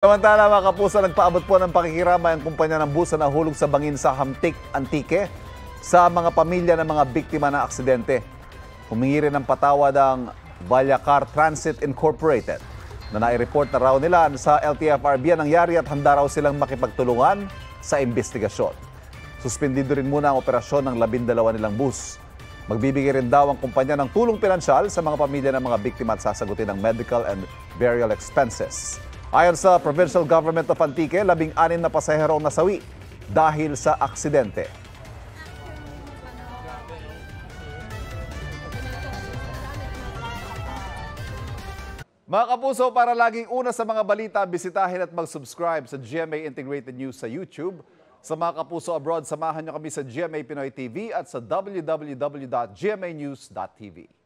Samantala mga kapuso, nagpaabot po ng pakikiramay ang kumpanya ng bus na nahulog sa bangin sa Hamtik, Antique sa mga pamilya ng mga biktima ng aksidente. Humingi rin ng patawad ang Valyacar Transit Incorporated na nai-report na raw nila sa LTFRB ang nangyari at handa raw silang makipagtulungan sa investigasyon. Suspendido rin muna ang operasyon ng 12 nilang bus. Magbibigay rin daw ang kumpanya ng tulong pinansyal sa mga pamilya ng mga biktima at sasagutin ang medical and burial expenses. Ayon sa Provincial Government of Antique, 16 na pasahero ang nasawi dahil sa aksidente. Mga kapuso, para laging una sa mga balita, bisitahin at mag-subscribe sa GMA Integrated News sa YouTube. Sa mga kapuso abroad, samahan niyo kami sa GMA Pinoy TV at sa www.gmanews.tv.